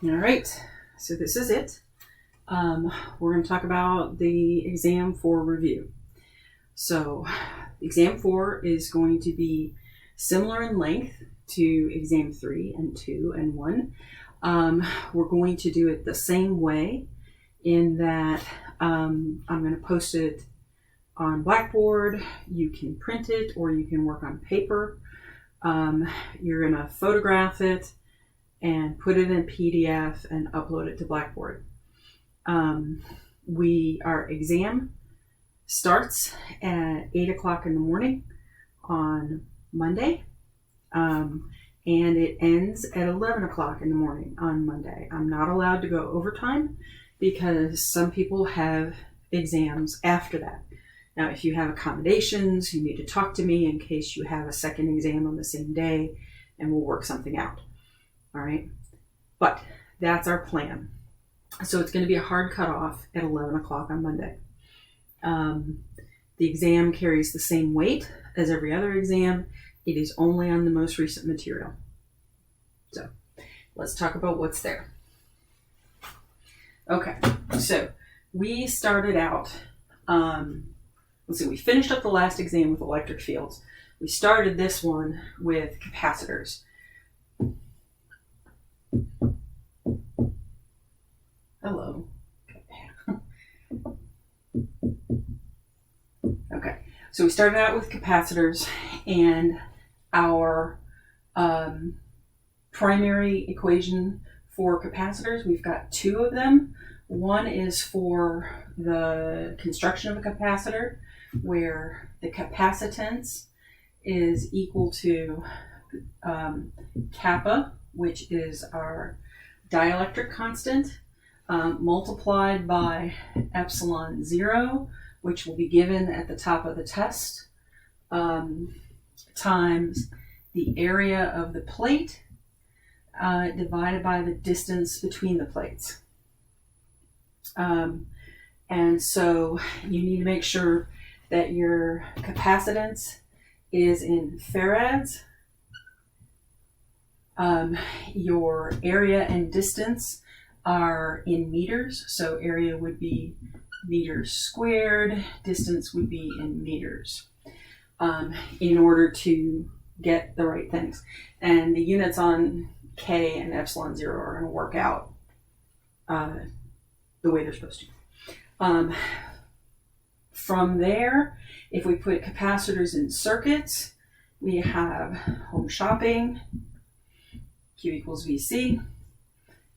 All right, so this is it. We're going to talk about the exam 4 review. So exam 4 is going to be similar in length to exam 3 and 2 and 1. We're going to do it the same way in that I'm going to post it on Blackboard. You can print it or you can work on paper. You're going to photograph it and put it in PDF and upload it to Blackboard. Our exam starts at 8 o'clock in the morning on Monday, and it ends at 11 o'clock in the morning on Monday. I'm not allowed to go overtime because some people have exams after that. Now, if you have accommodations, you need to talk to me in case you have a second exam on the same day, and we'll work something out. All right, but that's our plan. So it's going to be a hard cutoff at 11 o'clock on Monday. The exam carries the same weight as every other exam. It is only on the most recent material. So let's talk about what's there. Okay, so we started out, we finished up the last exam with electric fields. We started this one with capacitors. Hello. Okay, so we started out with capacitors, and our primary equation for capacitors, we've got two of them. One is for the construction of a capacitor, where the capacitance is equal to kappa, which is our dielectric constant, multiplied by epsilon 0, which will be given at the top of the test, times the area of the plate divided by the distance between the plates. And so you need to make sure that your capacitance is in farads. Your area and distance are in meters. So area would be meters squared, distance would be in meters, in order to get the right things. And the units on K and epsilon 0 are going to work out the way they're supposed to. From there, if we put capacitors in circuits, we have home shopping, Q equals VC,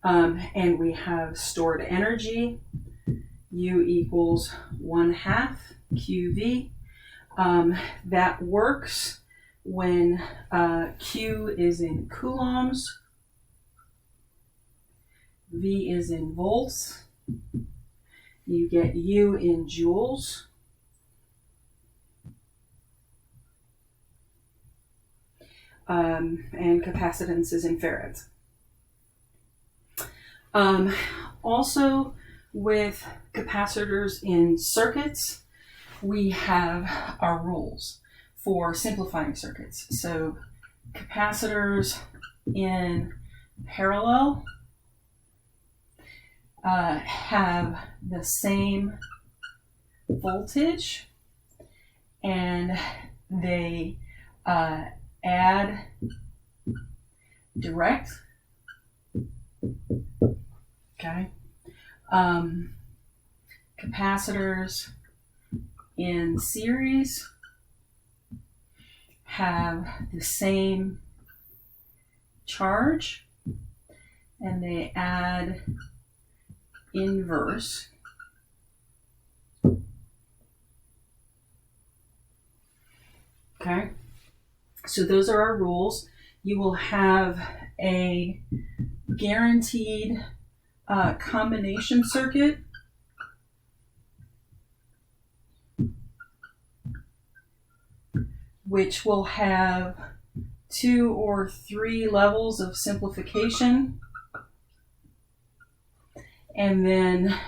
and we have stored energy, U equals 1/2 QV. That works when Q is in coulombs, V is in volts, you get U in joules, and capacitance is in farads. Also, with capacitors in circuits, we have our rules for simplifying circuits. So capacitors in parallel have the same voltage, and they add direct. Okay. Capacitors in series have the same charge, and they add inverse. Okay, so those are our rules. You will have a guaranteed combination circuit which will have 2 or 3 levels of simplification. And then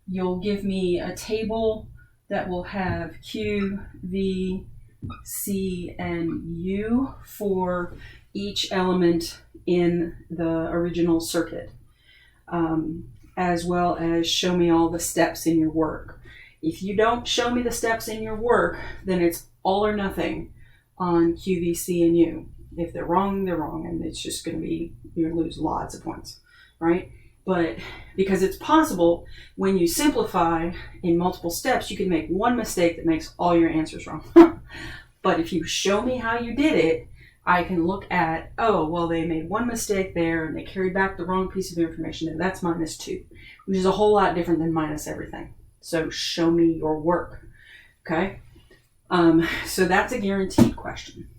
you'll give me a table that will have Q, V, C, and U for each element in the original circuit, as well as show me all the steps in your work. If you don't show me the steps in your work, then it's all or nothing on QVC and U. If they're wrong, and it's just going to be, you're going to lose lots of points, right? But because it's possible, when you simplify in multiple steps, you can make one mistake that makes all your answers wrong. But if you show me how you did it, I can look at, oh, well, they made one mistake there and they carried back the wrong piece of information, and that's -2, which is a whole lot different than minus everything. So show me your work, okay? So that's a guaranteed question.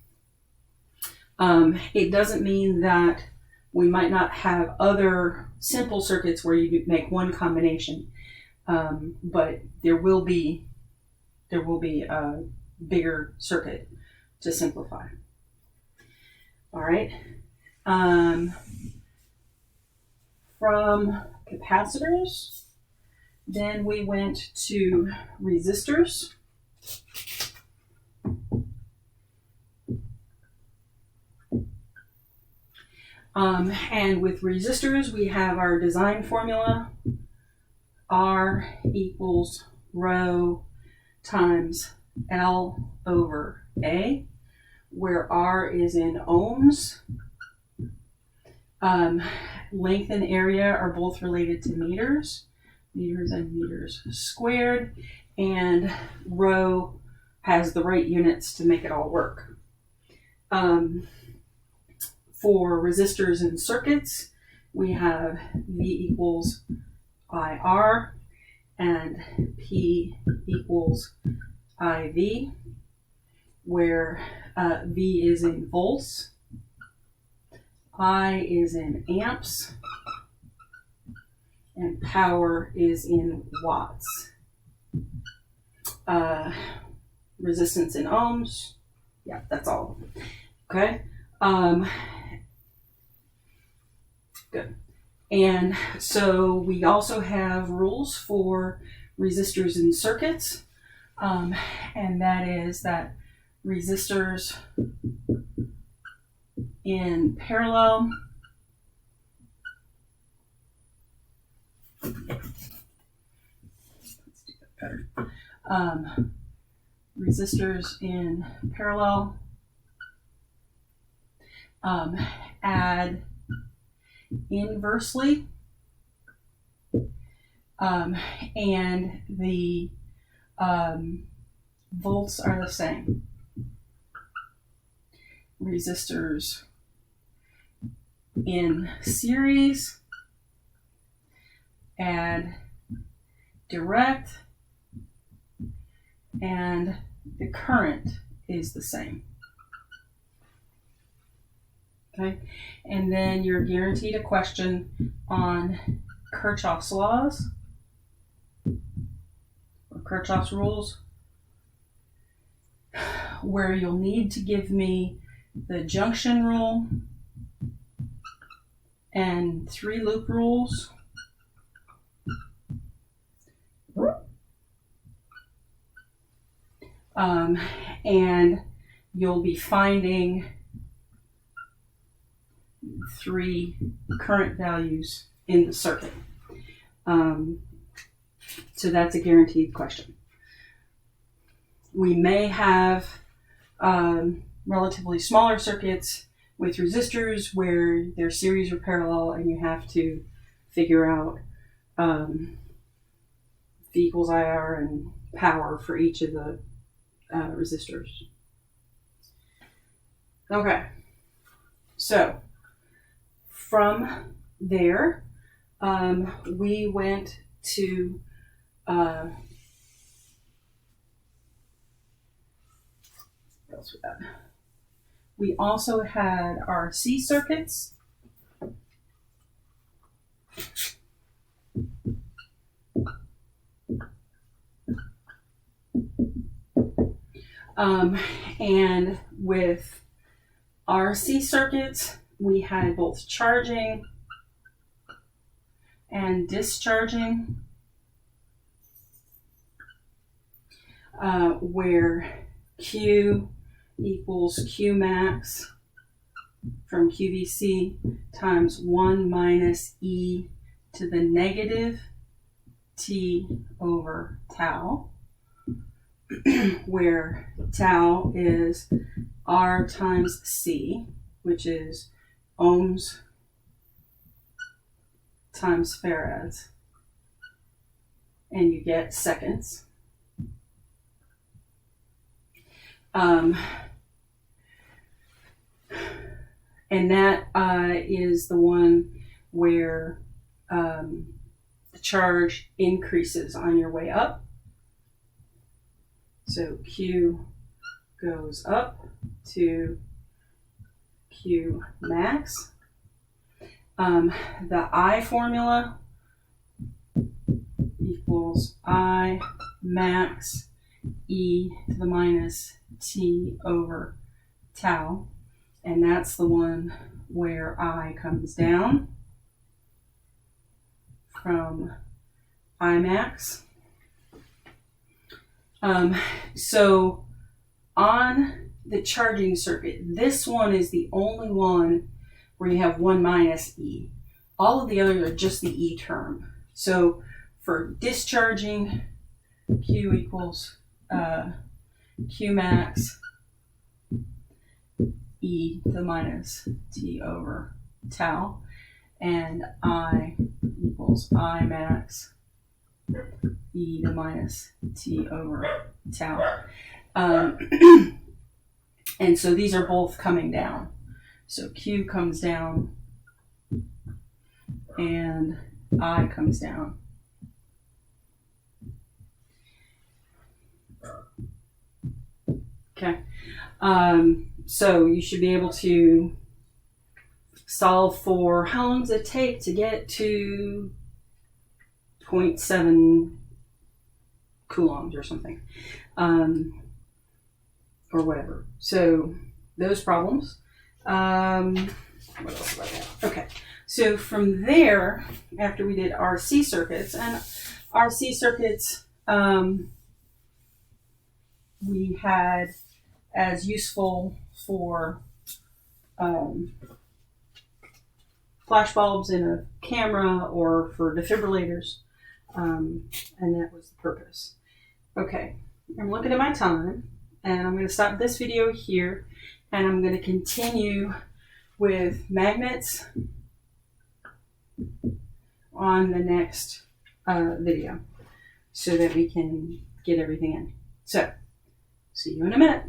It doesn't mean that we might not have other simple circuits where you make one combination, but there will be a bigger circuit to simplify. All right. From capacitors, then we went to resistors. And with resistors, we have our design formula, R equals rho times L over A, where R is in ohms. Length and area are both related to meters and meters squared, and rho has the right units to make it all work. For resistors and circuits, we have V equals IR and P equals IV, where V is in volts, I is in amps, and power is in watts. Resistance in ohms. Yeah, that's all. Okay. Good. And so we also have rules for resistors and circuits, and that is that resistors in parallel resistors in parallel add inversely, and the volts are the same. Resistors in series add direct, and the current is the same. Okay, and then you're guaranteed a question on Kirchhoff's laws or Kirchhoff's rules, where you'll need to give me the junction rule and 3 loop rules. And you'll be finding 3 current values in the circuit. So that's a guaranteed question. We may have relatively smaller circuits with resistors where they're series or parallel, and you have to figure out V equals IR and power for each of the resistors. Okay, so from there, we went to what else we got? We also had our C circuits. And with RC circuits, we had both charging and discharging, where Q equals Q max from QVC times 1 minus e to the negative t over tau, where tau is R times C, which is ohms times farads, and you get seconds. And that is the one where the charge increases on your way up. So Q goes up to Q max. The I formula equals I max e to the minus t over tau. And that's the one where I comes down from I max. So on the charging circuit, this one is the only one where you have 1 minus E. All of the others are just the E term. So for discharging, Q equals Q max e to the minus t over tau, and I equals I max e to the minus t over tau. And so these are both coming down. So Q comes down and I comes down. Okay. So you should be able to solve for how long does it take to get to 0.7 coulombs or something, or whatever. So those problems. What else have I got? Okay. So from there, after we did RC circuits, and RC circuits, we had as useful for flash bulbs in a camera or for defibrillators, and that was the purpose. Okay, I'm looking at my time, and I'm going to stop this video here, and I'm going to continue with magnets on the next video so that we can get everything in. So, see you in a minute.